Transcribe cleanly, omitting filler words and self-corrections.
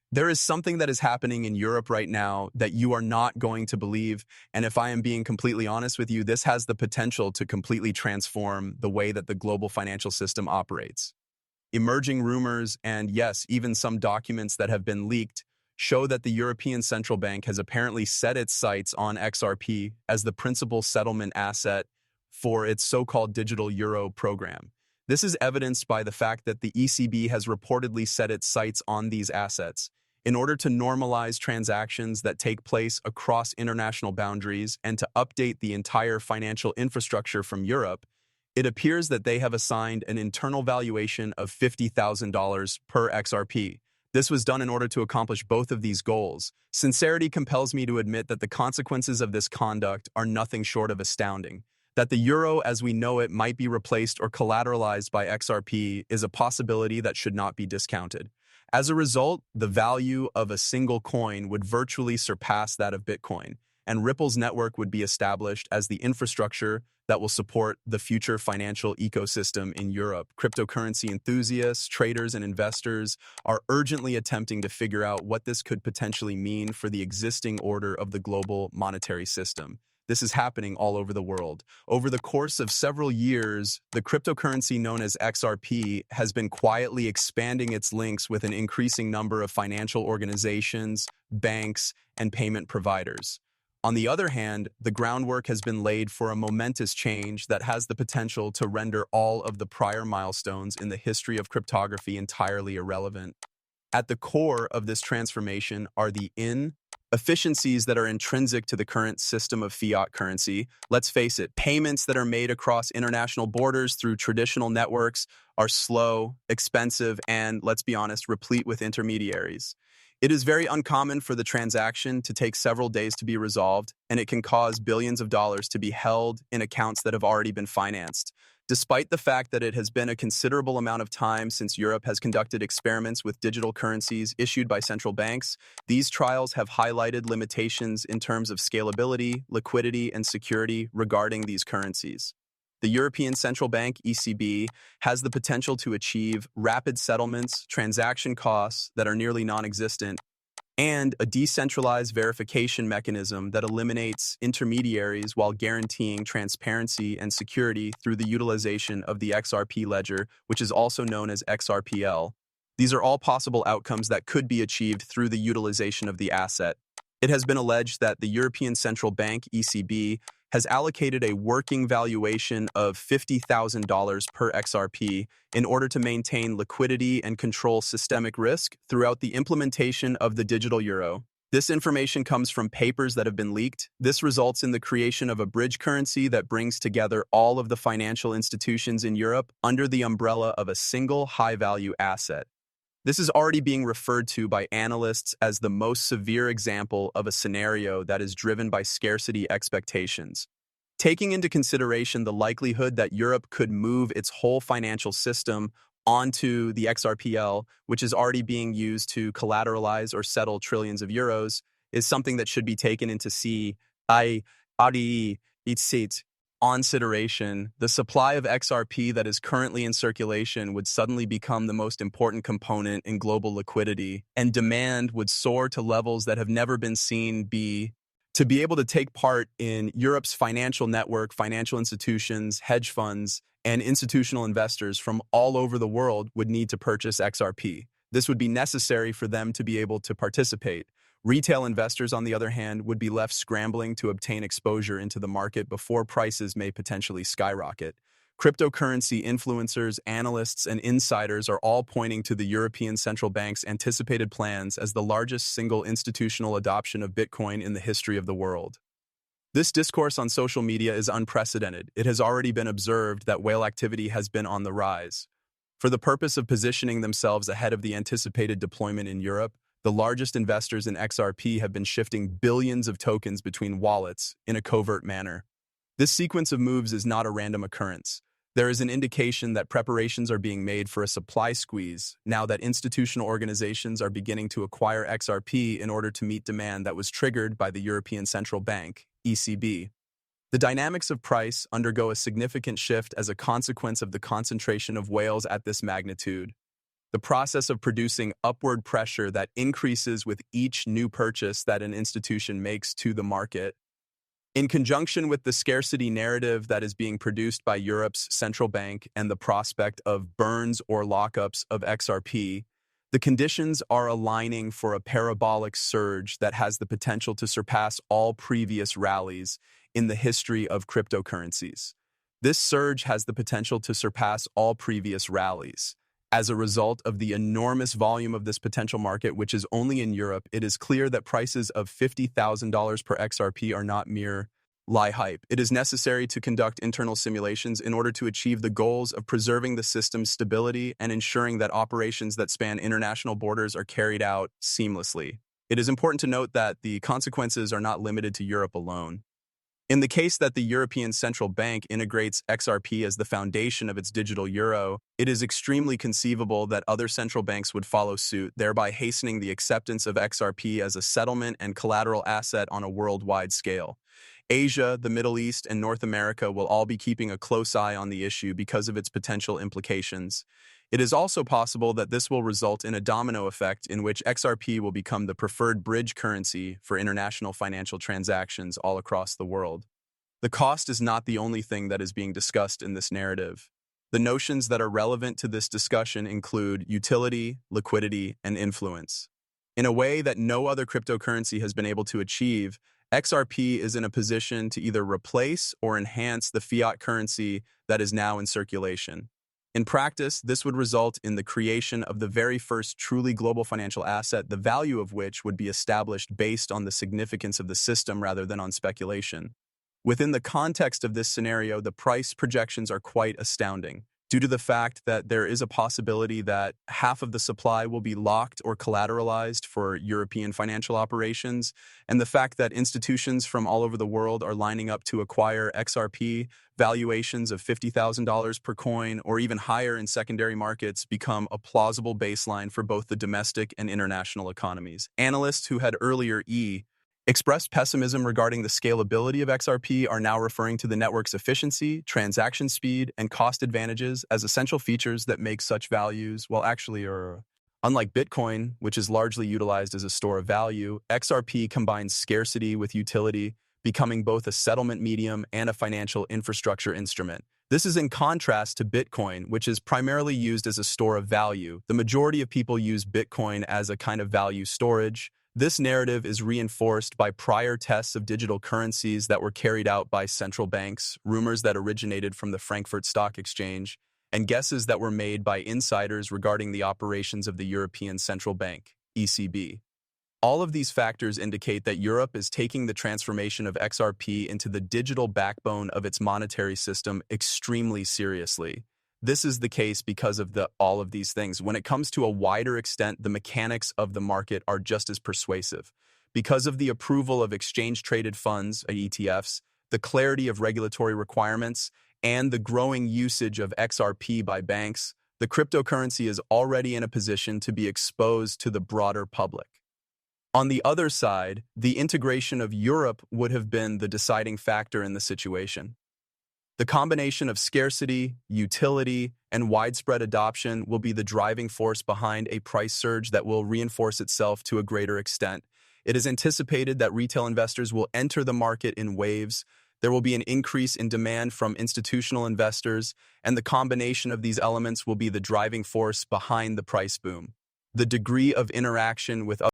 There is something that is happening in Europe right now that you are not going to believe. And if I am being completely honest with you, this has the potential to completely transform the way that the global financial system operates. Emerging rumors and, yes, even some documents that have been leaked show that the European Central Bank has apparently set its sights on XRP as the principal settlement asset for its so-called digital euro program. This is evidenced by the fact that the ECB has reportedly set its sights on these assets in order to normalize transactions that take place across international boundaries and to update the entire financial infrastructure from Europe. It appears that they have assigned an internal valuation of $50,000 per XRP. This was done in order to accomplish both of these goals. Sincerity compels me to admit that the consequences of this conduct are nothing short of astounding. That the euro as we know it might be replaced or collateralized by XRP is a possibility that should not be discounted. As a result, the value of a single coin would virtually surpass that of Bitcoin, and Ripple's network would be established as the infrastructure that will support the future financial ecosystem in Europe. Cryptocurrency enthusiasts, traders, and investors are urgently attempting to figure out what this could potentially mean for the existing order of the global monetary system. This is happening all over the world. Over the course of several years, the cryptocurrency known as XRP has been quietly expanding its links with an increasing number of financial organizations, banks, and payment providers. On the other hand, the groundwork has been laid for a momentous change that has the potential to render all of the prior milestones in the history of cryptography entirely irrelevant. At the core of this transformation are the inefficiencies that are intrinsic to the current system of fiat currency. Let's face it, payments that are made across international borders through traditional networks are slow, expensive, and, let's be honest, replete with intermediaries. It is very uncommon for the transaction to take several days to be resolved, and it can cause billions of dollars to be held in accounts that have already been financed. Despite the fact that it has been a considerable amount of time since Europe has conducted experiments with digital currencies issued by central banks, these trials have highlighted limitations in terms of scalability, liquidity, and security regarding these currencies. The European Central Bank, ECB, has the potential to achieve rapid settlements, transaction costs that are nearly non-existent, and a decentralized verification mechanism that eliminates intermediaries while guaranteeing transparency and security through the utilization of the XRP ledger, which is also known as XRPL. These are all possible outcomes that could be achieved through the utilization of the asset. It has been alleged that the European Central Bank, ECB, has allocated a working valuation of $50,000 per XRP in order to maintain liquidity and control systemic risk throughout the implementation of the digital euro. This information comes from papers that have been leaked. This results in the creation of a bridge currency that brings together all of the financial institutions in Europe under the umbrella of a single high-value asset. This is already being referred to by analysts as the most severe example of a scenario that is driven by scarcity expectations. Taking into consideration the likelihood that Europe could move its whole financial system onto the XRPL, which is already being used to collateralize or settle trillions of euros, is something that should be taken into consideration. The supply of XRP that is currently in circulation would suddenly become the most important component in global liquidity, and demand would soar to levels that have never been seen. To be able to take part in Europe's financial network, financial institutions, hedge funds, and institutional investors from all over the world would need to purchase XRP. This would be necessary for them to be able to participate. Retail investors, on the other hand, would be left scrambling to obtain exposure into the market before prices may potentially skyrocket. Cryptocurrency influencers, analysts, and insiders are all pointing to the European Central Bank's anticipated plans as the largest single institutional adoption of Bitcoin in the history of the world. This discourse on social media is unprecedented. It has already been observed that whale activity has been on the rise. For the purpose of positioning themselves ahead of the anticipated deployment in Europe, the largest investors in XRP have been shifting billions of tokens between wallets in a covert manner. This sequence of moves is not a random occurrence. There is an indication that preparations are being made for a supply squeeze now that institutional organizations are beginning to acquire XRP in order to meet demand that was triggered by the European Central Bank, ECB. The dynamics of price undergo a significant shift as a consequence of the concentration of whales at this magnitude. the process of producing upward pressure that increases with each new purchase that an institution makes to the market. In conjunction with the scarcity narrative that is being produced by Europe's central bank and the prospect of burns or lockups of XRP, the conditions are aligning for a parabolic surge that has the potential to surpass all previous rallies in the history of cryptocurrencies. This surge has the potential to surpass all previous rallies. As a result of the enormous volume of this potential market, which is only in Europe, it is clear that prices of $50,000 per XRP are not mere lie hype. It is necessary to conduct internal simulations in order to achieve the goals of preserving the system's stability and ensuring that operations that span international borders are carried out seamlessly. It is important to note that the consequences are not limited to Europe alone. In the case that the European Central Bank integrates XRP as the foundation of its digital euro, it is extremely conceivable that other central banks would follow suit, thereby hastening the acceptance of XRP as a settlement and collateral asset on a worldwide scale. Asia, the Middle East, and North America will all be keeping a close eye on the issue because of its potential implications. It is also possible that this will result in a domino effect in which XRP will become the preferred bridge currency for international financial transactions all across the world. The cost is not the only thing that is being discussed in this narrative. The notions that are relevant to this discussion include utility, liquidity, and influence. In a way that no other cryptocurrency has been able to achieve, XRP is in a position to either replace or enhance the fiat currency that is now in circulation. In practice, this would result in the creation of the very first truly global financial asset, the value of which would be established based on the significance of the system rather than on speculation. Within the context of this scenario, the price projections are quite astounding, due to the fact that there is a possibility that half of the supply will be locked or collateralized for European financial operations, and the fact that institutions from all over the world are lining up to acquire XRP, valuations of $50,000 per coin or even higher in secondary markets become a plausible baseline for both the domestic and international economies. Analysts who had earlier expressed pessimism regarding the scalability of XRP are now referring to the network's efficiency, transaction speed, and cost advantages as essential features that make such values, unlike Bitcoin, which is largely utilized as a store of value, XRP combines scarcity with utility, becoming both a settlement medium and a financial infrastructure instrument. This is in contrast to Bitcoin, which is primarily used as a store of value. The majority of people use Bitcoin as a kind of value storage. This narrative is reinforced by prior tests of digital currencies that were carried out by central banks, rumors that originated from the Frankfurt Stock Exchange, and guesses that were made by insiders regarding the operations of the European Central Bank, ECB. All of these factors indicate that Europe is taking the transformation of XRP into the digital backbone of its monetary system extremely seriously. This is the case because of all of these things. When it comes to a wider extent, the mechanics of the market are just as persuasive. Because of the approval of exchange-traded funds, ETFs, the clarity of regulatory requirements, and the growing usage of XRP by banks, the cryptocurrency is already in a position to be exposed to the broader public. On the other side, the integration of Europe would have been the deciding factor in the situation. The combination of scarcity, utility, and widespread adoption will be the driving force behind a price surge that will reinforce itself to a greater extent. It is anticipated that retail investors will enter the market in waves. There will be an increase in demand from institutional investors, and the combination of these elements will be the driving force behind the price boom. The degree of interaction with